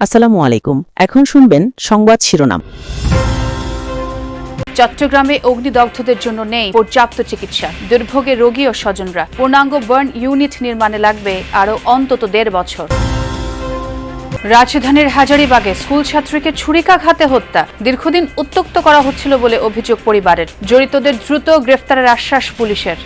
আসসালামু আলাইকুম। এখন শুনবেন সংবাদ শিরোনাম। চট্টগ্রামে অগ্নিদগ্ধদের জন্য নেই পর্যাপ্ত চিকিৎসা। দুর্ভোগে রোগী ও স্বজনরা। পূর্ণাঙ্গ বার্ন ইউনিট নির্মাণে লাগবে আরও অন্তত 1.5 বছর। রাজধানীর হাজারীবাগে স্কুল ছাত্রীকে ছুরিকাঘাতে হত্যা। দীর্ঘদিন উত্ত্যক্ত করা হচ্ছিল বলে অভিযোগ পরিবারের। জড়িতদের দ্রুত গ্রেফতারের আশ্বাস পুলিশের।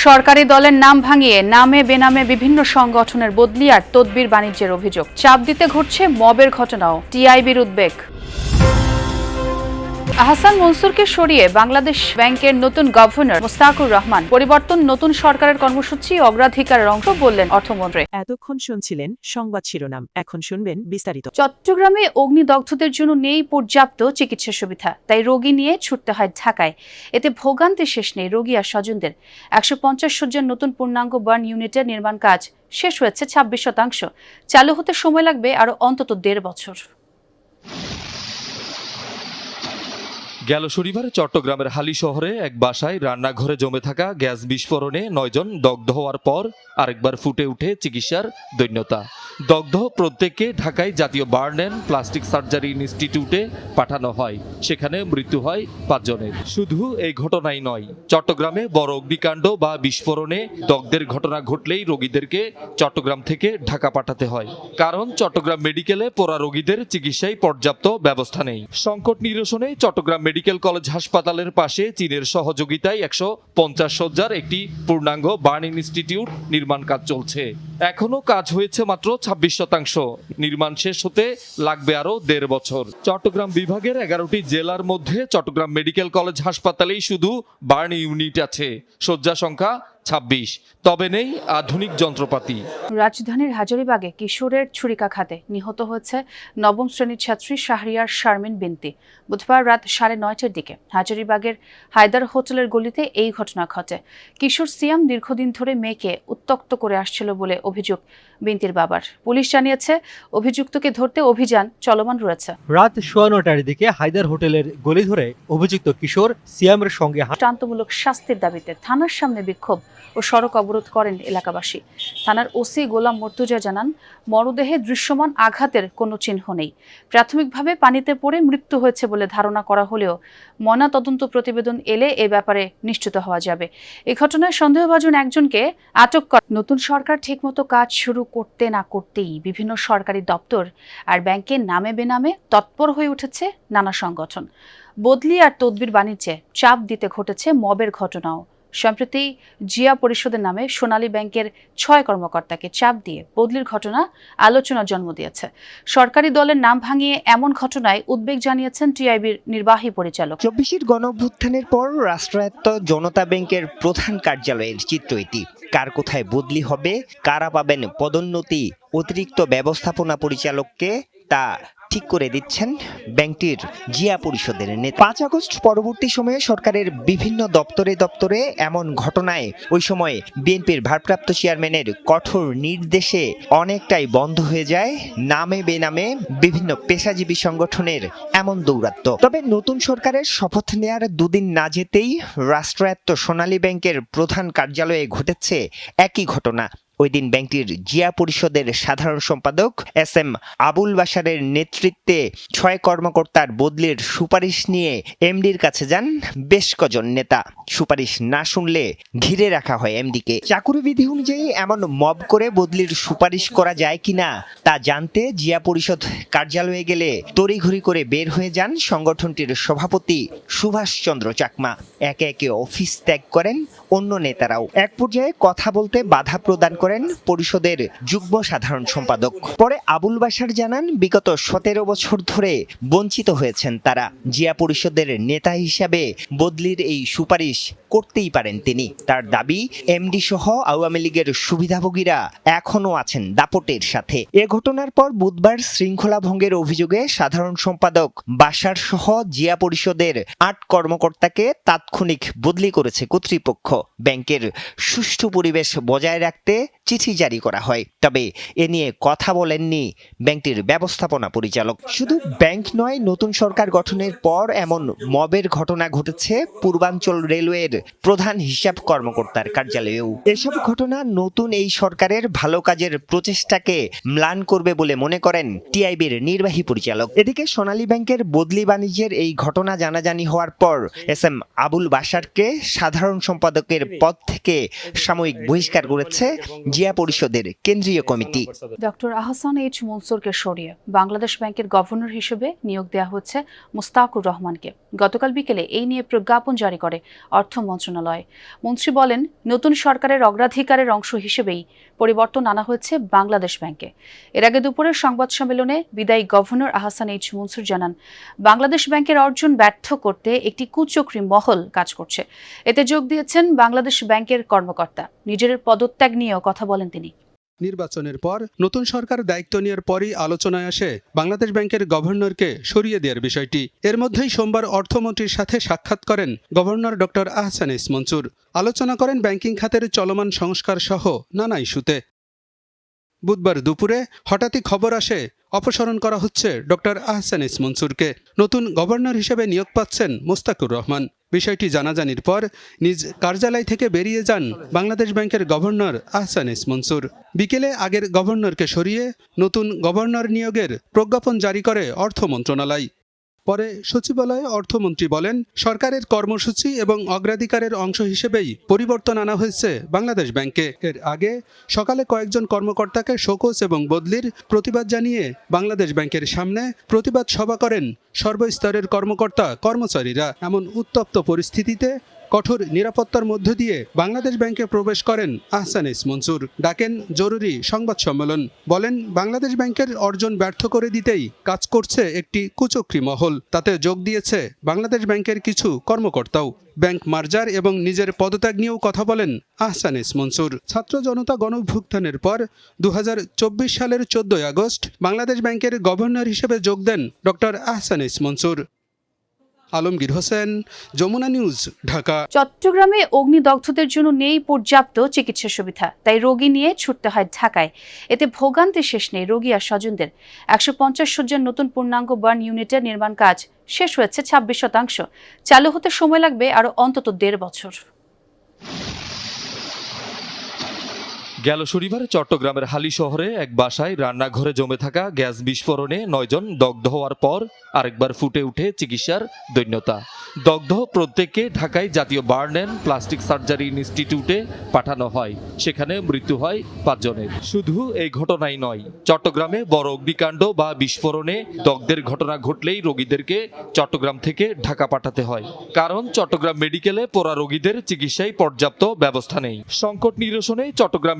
সরকারি দলের নাম ভাঙিয়ে নামে বেনামে বিভিন্ন সংগঠনের বদলি আর তদবির বাণিজ্যের অভিযোগ। চাপ দিতে ঘটছে মবের ঘটনাও। টিআইবির উদ্বেগ। আহসান মনসুরকে সরিয়ে বাংলাদেশ ব্যাংকের নতুন গভর্নর মোস্তাকুর রহমান। পরিবর্তন নতুন সরকারের কর্মসূচি অগ্রাধিকারের অংশ বললেন অর্থমন্ত্রী। এতক্ষণ শুনছিলেন সংবাদ শিরোনাম, এখন শুনবেন বিস্তারিত। চট্টগ্রামে অগ্নিদগ্ধদের জন্য নেই পর্যাপ্ত চিকিৎসা সুবিধা, তাই রোগী নিয়ে ছুটতে হয় ঢাকায়। এতে ভোগান্তি শেষ নেই রোগী আর স্বজনদের। 150 শয্যার নতুন পূর্ণাঙ্গ বার্ন ইউনিটের নির্মাণ কাজ শেষ হয়েছে 26%। চালু হতে সময় লাগবে আরও অন্তত 1.5 বছর। গেল শনিবার চট্টগ্রামের হালি শহরে এক বাসায় রান্নাঘরে জমে থাকা গ্যাস বিস্ফোরণে 9 জন দগ্ধ হওয়ার পর আরেকবার ফুটে উঠে চিকিৎসার দৈন্যতা। দগ্ধ প্রত্যেককে ঢাকায় জাতীয় বার্ন অ্যান্ড প্লাস্টিক সার্জারি ইনস্টিটিউটে পাঠানো হয়। সেখানে মৃত্যু হয় 5 জনের। শুধু এই ঘটনাই নয়, চট্টগ্রামে বড় অগ্নিকাণ্ড বা বিস্ফোরণে দগ্ধের ঘটনা ঘটলেই রোগীদেরকে চট্টগ্রাম থেকে ঢাকা পাঠাতে হয়। কারণ চট্টগ্রাম মেডিকেলে পোড়া রোগীদের চিকিৎসায় পর্যাপ্ত ব্যবস্থা নেই। সংকট নিরসনে চট্টগ্রাম মেডিকেল কলেজ হাসপাতালের পাশে চীনের সহযোগিতায় 150 শয্যার একটি পূর্ণাঙ্গ বার্ন ইনস্টিটিউট নির্মাণ কাজ চলছে। এখনো কাজ হয়েছে মাত্র 26%। নির্মাণ শেষ হতে লাগবে আরো 1.5 বছর। চট্টগ্রাম বিভাগের 11টি জেলার মধ্যে চট্টগ্রাম মেডিকেল কলেজ হাসপাতালেই শুধু বার্ন ইউনিট আছে। শয্যা সংখ্যা 26, তবে নেই আধুনিক যন্ত্রপাতি। রাজধানীর হাজারীবাগে কিশোরের ছুরিকাঘাতে নিহত হয়েছে 9ম শ্রেণীর ছাত্রী শাহরিয়ার শারমিন বিনতি। বুধবার রাত 9:30টার দিকে হাজারীবাগের হায়দার হোটেলের গলিতে এই ঘটনা ঘটে। কিশোর সিয়াম দীর্ঘদিন ধরে মেয়েকে উত্ত্যক্ত করে আসছিল বলে অভিযোগ বিনতির বাবার। পুলিশ জানিয়েছে অভিযুক্তকে ধরতে অভিযান চলমান রয়েছে। রাত 9:15টার দিকে হায়দার হোটেলের গলি ধরে অভিযুক্ত কিশোর সিয়ামের সঙ্গে দৃষ্টান্তমূলক শাস্তির দাবিতে থানার সামনে বিক্ষোভ ও সড়ক অবরোধ করেন এলাকাবাসী। থানার ওসি গোলাম মর্তুজা জানান, মরদেহে দৃশ্যমান আঘাতের কোনো চিহ্ন নেই। প্রাথমিকভাবে পানিতে পড়ে মৃত্যু হয়েছে বলে ধারণা করা হলেও ময়নাতদন্ত প্রতিবেদন এলে এ ব্যাপারে নিশ্চিত হওয়া যাবে। এই ঘটনায় সন্দেহভাজন একজনকে আটক করা। নতুন সরকার ঠিকমতো কাজ শুরু করতে না করতেই বিভিন্ন সরকারি দপ্তর আর ব্যাংকের নামে বেনামে তৎপর হয়ে উঠেছে নানা সংগঠন। বদলি আর তদবির বাণিজ্যে চাপ দিতে ঘটেছে মবের ঘটনাও। সম্প্রতি জিয়া পরিষদের নামে সোনালী ব্যাংকের 6 কর্মকর্তাকে চাপ দিয়ে বদলির ঘটনা আলোচনার জন্ম দিয়েছে। সরকারি দলের নাম ভাঙিয়ে এমন ঘটনায় উদ্বেগ জানিয়েছেন টিআইবির নির্বাহী পরিচালক। 24 গণঅভ্যুত্থানের পর রাষ্ট্রায়ত্ত জনতা ব্যাংকের প্রধান কার্যালয়ের চিত্র এটি। কার কোথায় বদলি হবে, কারা পাবেন পদোন্নতি, অতিরিক্ত ব্যবস্থাপনা পরিচালককে, তা ঠিক করে দিচ্ছেন ব্যাংকটির জিয়া পরিষদের নেতা। 5 আগস্ট পরবর্তী সময়ে সরকারের বিভিন্ন দপ্তরে এমন ঘটনায় ওই সময় বিএনপির ভারপ্রাপ্ত চেয়ারম্যানের কঠোর নির্দেশে অনেকটাই বন্ধ হয়ে যায় নামে বেনামে বিভিন্ন পেশাজীবী সংগঠনের এমন দৌরাত্ম্য। তবে নতুন সরকারের শপথ নেয়ার 2 দিন না যেতেই রাষ্ট্রায়ত্ত সোনালী ব্যাংকের প্রধান কার্যালয়ে ঘটেছে একই ঘটনা। ওই দিন ব্যাংকটির জিয়া পরিষদের সাধারণ সম্পাদক এস.এম. আবুল বাশারের নেতৃত্বে 6 কর্মকর্তার বদলির সুপারিশ নিয়ে এমডির কাছে যান বেশ কজন নেতা। সুপারিশ না শুনলে ঘিরে রাখা হয় এমডিকে। চাকুরি বিধি অনুযায়ী এমন মব করে বদলির সুপারিশ করা যায় কিনা তা জানতে জিয়া পরিষদ কার্যালয়ে গেলে তড়িঘড়ি করে বের হয়ে যান সংগঠনটির সভাপতি সুভাষ চন্দ্র চাকমা। একে একে অফিস ত্যাগ করেন অন্য নেতারাও। এক পর্যায়ে কথা বলতে বাধা প্রদান করেন পরিষদের যুগ্ম সাধারণ সম্পাদক। পরে আবুল বাশার জানান, বিগত 17 বছর ধরে বঞ্চিত হয়েছেন তারা। জিয়া পরিষদের নেতা হিসাবে বদলির এই সুপারিশ করতেই পারেন তিনি। তার দাবি, এমডি সহ আওয়ামী লীগের সুবিধাভোগীরা এখনো আছেন দাপটের সাথে। এ ঘটনার পর বুধবার শৃঙ্খলা ভঙ্গের অভিযোগে সাধারণ সম্পাদক বাশার সহ জিয়া পরিষদের 8 কর্মকর্তাকে তাৎক্ষণিক বদলি করেছে কর্তৃপক্ষ। ব্যাংকের সুষ্ঠু পরিবেশ বজায় রাখতে চিঠি জারি করা হয়। তবে এ নিয়ে কথা বলেননি ব্যাংকটির ব্যবস্থাপনা পরিচালক। শুধু ব্যাংক নয়, নতুন সরকার গঠনের পর এমন মবের ঘটনা ঘটেছে পূর্বাঞ্চল রেলওয়ের প্রধান হিসাব কর্মকর্তার কার্যালয়েও। এসব ঘটনা নতুন এই সরকারের ভালো কাজের প্রচেষ্টাকে ম্লান করবে বলে মনে করেন টিআইবির নির্বাহী পরিচালক। এদিকে সোনালী ব্যাংকের বদলি বাণিজ্যের এই ঘটনা জানাজানি হওয়ার পর এস.এম. আবুল বাশারকে সাধারণ সম্পাদকের পদ থেকে সাময়িক বহিষ্কার করেছে জিয়া পরিষদের কেন্দ্রীয় কমিটি। ডক্টর আহসান এইচ মনসুরকে সরিয়ে বাংলাদেশ ব্যাংকের গভর্নর হিসেবে নিয়োগ দেওয়া হচ্ছে মুস্তাকুর রহমানকে। গতকাল বিকেলে এই নিয়ে প্রজ্ঞাপন জারি করে অর্থ মন্ত্রণালয়। মন্ত্রী বলেন, নতুন সরকারের অগ্রাধিকারের অংশ হিসেবেই পরিবর্তন আনা হয়েছে বাংলাদেশ ব্যাংকে। এর আগে দুপুরের সংবাদ সম্মেলনে বিদায়ী গভর্নর আহসান এইচ মনসুর জানান, বাংলাদেশ ব্যাংকের অর্জন ব্যর্থ করতে একটি কুচক্রী মহল কাজ করছে। এতে যোগ দিয়েছেন বাংলাদেশ ব্যাংকের কর্মকর্তা। নিজের পদত্যাগ নিয়েও কথা বলেন তিনি। নির্বাচনের পর নতুন সরকার দায়িত্ব নেওয়ার পরই আলোচনায় আসে বাংলাদেশ ব্যাংকের গভর্নরকে সরিয়ে দেওয়ার বিষয়টি। এর মধ্যেই সোমবার অর্থমন্ত্রীর সাথে সাক্ষাৎ করেন governor doctor Ahsan H Mansur. আলোচনা করেন ব্যাংকিং খাতের চলমান সংস্কার সহ নানা ইস্যুতে। বুধবার দুপুরে হঠাৎই খবর আসে অপসারণ করা হচ্ছে ডক্টর আহসান এইচ মনসুরকে। নতুন গভর্নর হিসেবে নিয়োগ পাচ্ছেন মুস্তাকুর রহমান। বিষয়টি জানাজানির পর নিজ কার্যালয় থেকে বেরিয়ে যান বাংলাদেশ ব্যাংকের গভর্নর আহসান এইচ মনসুর। বিকেলে আগের গভর্নরকে সরিয়ে নতুন গভর্নর নিয়োগের প্রজ্ঞাপন জারি করে অর্থ মন্ত্রণালয়। পরে সচিবালয়ে অর্থমন্ত্রী বলেন, সরকারের কর্মসূচি এবং অগ্রাধিকারের অংশ হিসেবেই পরিবর্তন আনা হয়েছে বাংলাদেশ ব্যাংকে। এর আগে সকালে কয়েকজন কর্মকর্তাকে শোকজ এবং বদলির প্রতিবাদ জানিয়ে বাংলাদেশ ব্যাংকের সামনে প্রতিবাদ সভা করেন সর্বস্তরের কর্মকর্তা কর্মচারীরা। এমন উত্তপ্ত পরিস্থিতিতে কঠোর নিরাপত্তার মধ্য দিয়ে বাংলাদেশ ব্যাংকে প্রবেশ করেন আহসান এইচ মনসুর। ডাকেন জরুরি সংবাদ সম্মেলন। বলেন, বাংলাদেশ ব্যাংকের অর্জন ব্যর্থ করে দিতেই কাজ করছে একটি কুচক্রী মহল। তাতে যোগ দিয়েছে বাংলাদেশ ব্যাংকের কিছু কর্মকর্তাও। ব্যাংক মার্জার এবং নিজের পদত্যাগ নিয়েও কথা বলেন আহসান এইচ মনসুর। ছাত্র জনতা গণঅভ্যুত্থানের পর 2024 সালের 14 আগস্ট বাংলাদেশ ব্যাংকের গভর্নর হিসেবে যোগ দেন doctor Ahsan H Mansur. Alamgir Hossain, Jamuna news, Dhaka. চট্টগ্রামে অগ্নিদগ্ধদের জন্য নেই পর্যাপ্ত চিকিৎসা সুবিধা, তাই রোগী নিয়ে ছুটতে হয় ঢাকায়। এতে ভোগান্তি শেষ নেই রোগী আর স্বজনদের। 150 শয্যার নতুন পূর্ণাঙ্গ বার্ন ইউনিটের নির্মাণ কাজ শেষ হয়েছে 26%। চালু হতে সময় লাগবে আরও অন্তত 1.5 বছর। গেল শনিবার চট্টগ্রামের হালি শহরে এক বাসায় রান্নাঘরে জমে থাকা গ্যাস বিস্ফোরণে 9 জন দগ্ধ হওয়ার পর আরেকবার ফুটে উঠে চিকিৎসার দৈন্যতা। দগ্ধ প্রত্যেককে ঢাকায় জাতীয় বার্ন অ্যান্ড প্লাস্টিক সার্জারি ইনস্টিটিউটে পাঠানো হয়। সেখানে মৃত্যু হয় 5 জনের। শুধু এই ঘটনাই নয়, চট্টগ্রামে বড় অগ্নিকাণ্ড বা বিস্ফোরণে দগ্ধের ঘটনা ঘটলেই রোগীদেরকে চট্টগ্রাম থেকে ঢাকা পাঠাতে হয়। কারণ চট্টগ্রাম মেডিকেলে পোড়া রোগীদের চিকিৎসায় পর্যাপ্ত ব্যবস্থা নেই। সংকট নিরসনে চট্টগ্রাম